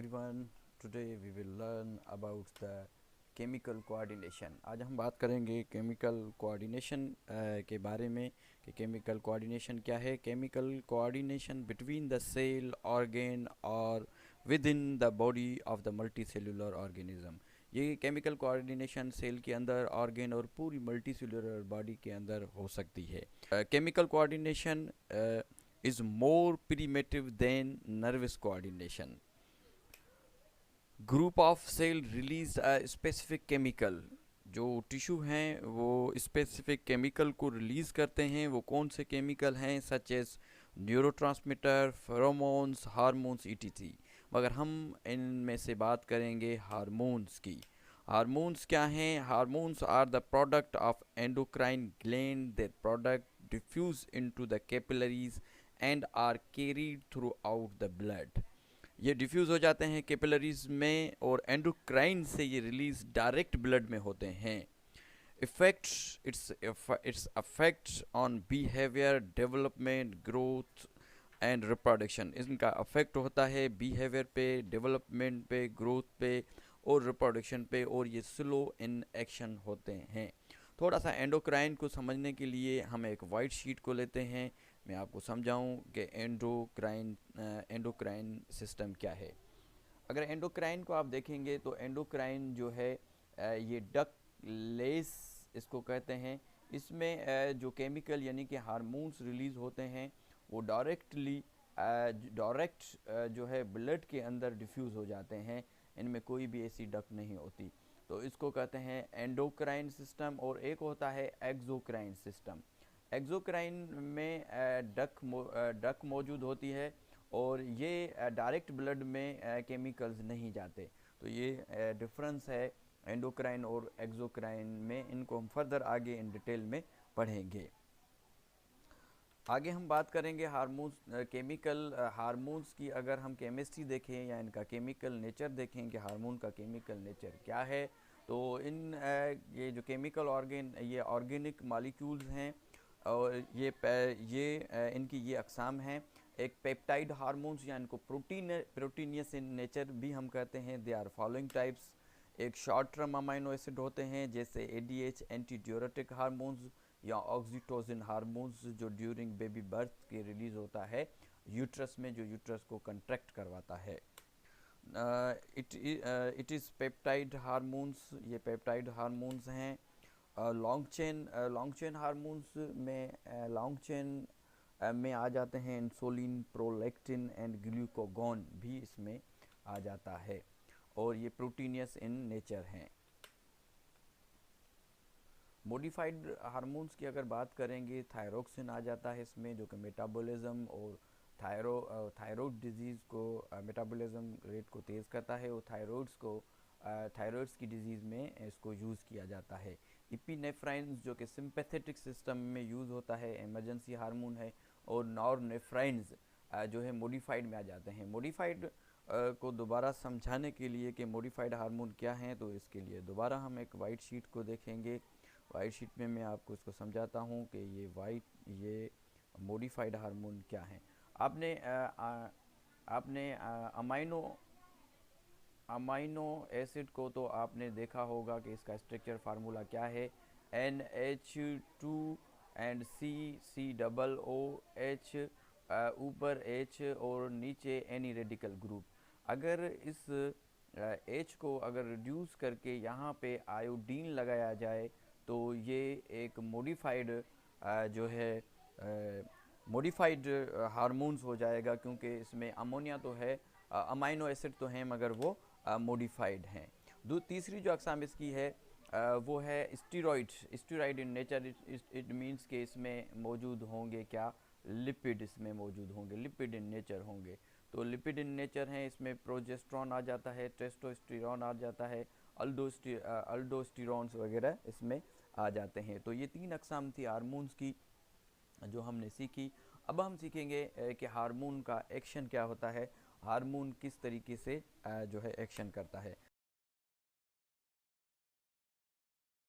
everyone. Today we will learn about the chemical coordination. आज हम बात करेंगे chemical coordination के बारे में कि chemical coordination क्या है. Chemical coordination between the cell, organ or within the body of the multicellular organism. ये chemical coordination सेल के अंदर, organ और पूरी multicellular body के अंदर हो सकती है. Chemical coordination is more primitive than nervous coordination. Group of cell release a specific chemical. जो टिश्यू हैं वो स्पेसिफिक केमिकल को रिलीज़ करते हैं. वो कौन से केमिकल हैं? Such as neurotransmitter, pheromones, hormones etc. मगर हम इनमें से बात करेंगे हार्मोन्स की. हार्मोन्स क्या हैं? Hormones are the product of endocrine gland. Their product diffuse into the capillaries and are carried throughout the blood. ये डिफ्यूज़ हो जाते हैं कैपिलरीज में और एंडोक्राइन से ये रिलीज डायरेक्ट ब्लड में होते हैं. Effects it's affects on behaviour, development, growth and reproduction. इनका अफेक्ट होता है बिहेवियर पे, डेवलपमेंट पे, ग्रोथ पे और रिप्रोडक्शन पे, और ये स्लो इन एक्शन होते हैं. थोड़ा सा एंडोक्राइन को समझने के लिए हम एक वाइट शीट को लेते हैं. मैं आपको समझाऊं कि एंडोक्राइन सिस्टम क्या है. अगर एंडोक्राइन को आप देखेंगे तो एंडोक्राइन जो है ये डक लेस इसको कहते हैं. इसमें जो केमिकल यानी कि हार्मोन्स रिलीज़ होते हैं वो डायरेक्ट जो है ब्लड के अंदर डिफ्यूज़ हो जाते हैं. इनमें कोई भी ऐसी डक नहीं होती. तो इसको कहते हैं एंडोक्राइन सिस्टम. और एक होता है एक्सोक्राइन सिस्टम. एक्सोक्राइन में डक मौजूद होती है और ये डायरेक्ट ब्लड में केमिकल्स नहीं जाते. तो ये डिफरेंस है एंडोक्राइन और एक्सोक्राइन में. इनको हम फर्दर आगे इन डिटेल में पढ़ेंगे. आगे हम बात करेंगे हार्मोन्स, केमिकल हार्मोन्स की. अगर हम केमिस्ट्री देखें या इनका केमिकल नेचर देखें कि हार्मोन का केमिकल नेचर क्या है, तो ये जो केमिकल ये ऑर्गेनिक मॉलिक्यूल्स हैं और इनकी ये अक़साम हैं. एक पेप्टाइड हार्मोन्स या इनको प्रोटीनियस इन नेचर भी हम कहते हैं. They are following types. एक शॉर्ट टर्म अमाइनो एसिड होते हैं जैसे ADH, एंटी डाययूरेटिक हार्मोन्स या ऑक्सीटोसिन हार्मोन्स जो ड्यूरिंग बेबी बर्थ के रिलीज़ होता है यूट्रस में, जो यूट्रस को कंट्रैक्ट करवाता है. It is peptide hormones. ये पेप्टाइड हार्मोन्स हैं. लॉन्ग चेन हार्मोन्स में आ जाते हैं इंसुलिन, प्रोलैक्टिन एंड ग्लूकागॉन भी इसमें आ जाता है. और ये प्रोटीनियस इन नेचर हैं. मॉडिफाइड हार्मोन्स की अगर बात करेंगे, थायरोक्सिन आ जाता है इसमें जो कि मेटाबॉलिज्म और थायराइड डिजीज़ को मेटाबॉलिज्म रेट को तेज़ करता है. और थायराइड्स की डिजीज़ में इसको यूज़ किया जाता है. इपिनेफ्राइन्स जो कि सिंपैथेटिक सिस्टम में यूज़ होता है, इमरजेंसी हार्मोन है. और नॉरनेफ्राइन्स जो है मॉडिफाइड में आ जाते हैं. मॉडिफाइड को दोबारा समझाने के लिए कि मॉडिफाइड हार्मोन क्या हैं, तो इसके लिए दोबारा हम एक वाइट शीट को देखेंगे. वाइट शीट में मैं आपको इसको समझाता हूँ कि ये मॉडिफाइड हार्मोन क्या हैं. आपने अमाइनो एसिड को तो आपने देखा होगा कि इसका स्ट्रक्चर फार्मूला क्या है. NH2 एंड COOH, ऊपर H और नीचे एनी रेडिकल ग्रुप. अगर इस H को अगर रिड्यूस करके यहाँ पे आयोडीन लगाया जाए तो ये एक मॉडिफाइड हार्मोन्स हो जाएगा, क्योंकि इसमें अमोनिया तो है, अमाइनो एसिड तो हैं मगर वो मॉडिफाइड हैं. तीसरी जो अक़साम इसकी है वो है steroid in nature. It means कि इसमें मौजूद होंगे क्या, लिपिड इसमें मौजूद होंगे, लिपिड इन नेचर होंगे. तो लिपिड इन नेचर हैं. इसमें प्रोजेस्टेरॉन आ जाता है, टेस्टोस्टेरॉन आ जाता है, अल्डोस्टेरॉन्स वगैरह इसमें आ जाते हैं. तो ये 3 अक़साम थी हार्मोन्स की जो हमने सीखी. अब हम सीखेंगे कि हार्मोन का एक्शन क्या होता है, हार्मोन किस तरीके से जो है एक्शन करता है.